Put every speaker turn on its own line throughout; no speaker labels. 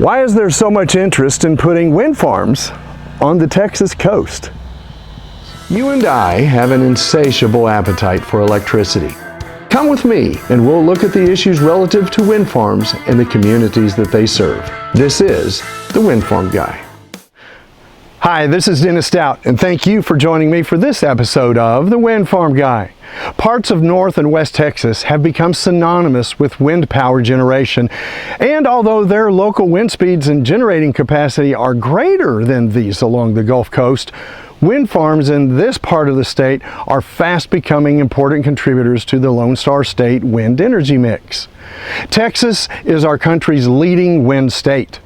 Why is there so much interest in putting wind farms on the Texas coast? You and I have an insatiable appetite for electricity. Come with me and we'll look at the issues relative to wind farms and the communities that they serve. This is the Windfarm Guy. Hi, this is Dennis Stout, and thank you for joining me for this episode of the Windfarm Guy. Parts of North and West Texas have become synonymous with wind power generation, and although their local wind speeds and generating capacity are greater than these along the Gulf Coast, wind farms in this part of the state are fast becoming important contributors to the Lone Star State wind energy mix. Texas is our country's leading wind state.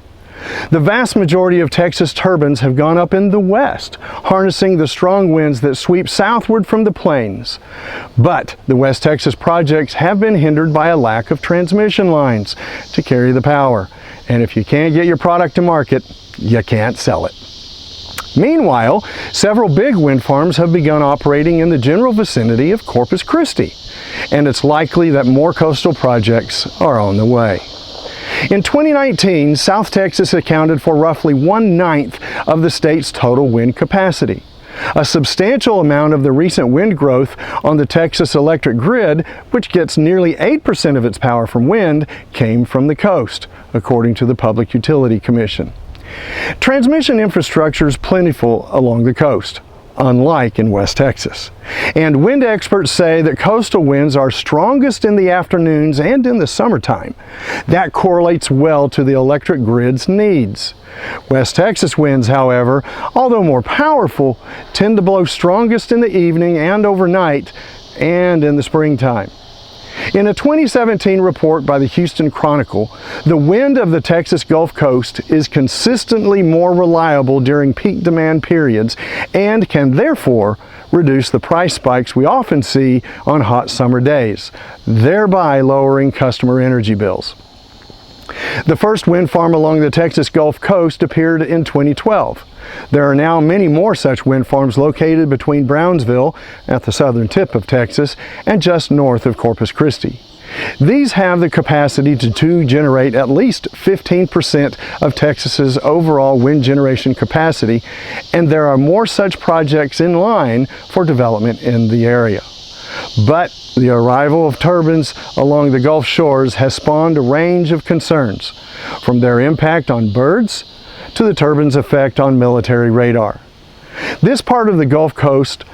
The vast majority of Texas turbines have gone up in the west, harnessing the strong winds that sweep southward from the plains. But the West Texas projects have been hindered by a lack of transmission lines to carry the power. And if you can't get your product to market, you can't sell it. Meanwhile, several big wind farms have begun operating in the general vicinity of Corpus Christi, and it's likely that more coastal projects are on the way. In 2019, South Texas accounted for roughly 1/9 of the state's total wind capacity. A substantial amount of the recent wind growth on the Texas electric grid, which gets nearly 8% of its power from wind, came from the coast, according to the Public Utility Commission. Transmission infrastructure is plentiful along the coast, unlike in West Texas. And wind experts say that coastal winds are strongest in the afternoons and in the summertime. That correlates well to the electric grid's needs. West Texas winds, however, although more powerful, tend to blow strongest in the evening and overnight and in the springtime. In a 2017 report by the Houston Chronicle, the wind of the Texas Gulf Coast is consistently more reliable during peak demand periods and can therefore reduce the price spikes we often see on hot summer days, thereby lowering customer energy bills. The first wind farm along the Texas Gulf Coast appeared in 2012. There are now many more such wind farms located between Brownsville, at the southern tip of Texas, and just north of Corpus Christi. These have the capacity to generate at least 15% of Texas's overall wind generation capacity, and there are more such projects in line for development in the area. But the arrival of turbines along the Gulf shores has spawned a range of concerns, from their impact on birds to the turbines' effect on military radar. This part of the Gulf Coast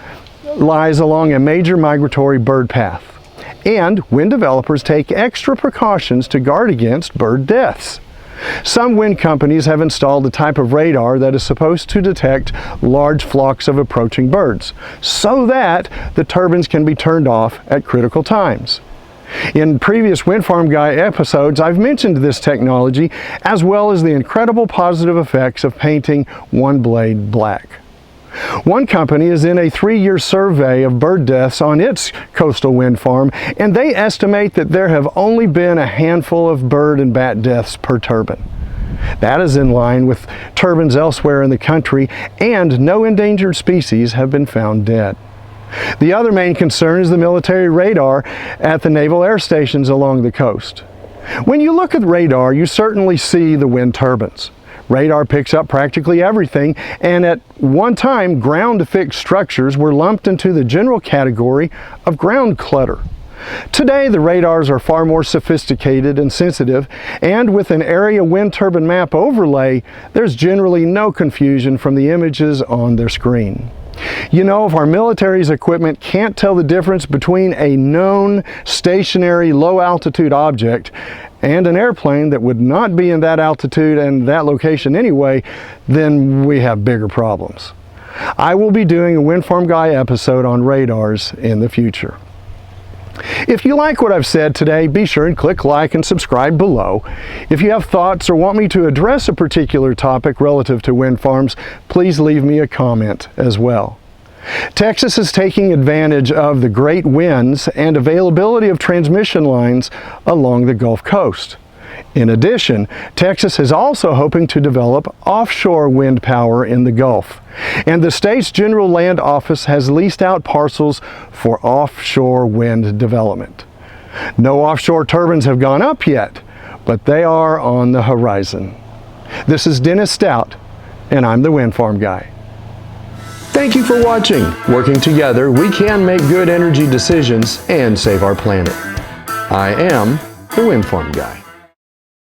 lies along a major migratory bird path, and wind developers take extra precautions to guard against bird deaths. Some wind companies have installed a type of radar that is supposed to detect large flocks of approaching birds, so that the turbines can be turned off at critical times. In previous Windfarm Guy episodes, I've mentioned this technology, as well as the incredible positive effects of painting one blade black. One company is in a 3-year survey of bird deaths on its coastal wind farm, and they estimate that there have only been a handful of bird and bat deaths per turbine. That is in line with turbines elsewhere in the country, and no endangered species have been found dead. The other main concern is the military radar at the naval air stations along the coast. When you look at radar, you certainly see the wind turbines. Radar picks up practically everything, and at one time, ground-fixed structures were lumped into the general category of ground clutter. Today, the radars are far more sophisticated and sensitive, and with an area wind turbine map overlay, there's generally no confusion from the images on their screen. You know, if our military's equipment can't tell the difference between a known stationary low-altitude object and an airplane that would not be in that altitude and that location anyway, then we have bigger problems. I will be doing a Windfarm Guy episode on radars in the future. If you like what I've said today, be sure and click like and subscribe below. If you have thoughts or want me to address a particular topic relative to wind farms, please leave me a comment as well. Texas is taking advantage of the great winds and availability of transmission lines along the Gulf Coast. In addition, Texas is also hoping to develop offshore wind power in the Gulf, and the state's General Land Office has leased out parcels for offshore wind development. No offshore turbines have gone up yet, but they are on the horizon. This is Dennis Stout, and I'm the Windfarm Guy. Thank you for watching. Working together, we can make good energy decisions and save our planet. I am the Windfarm Guy.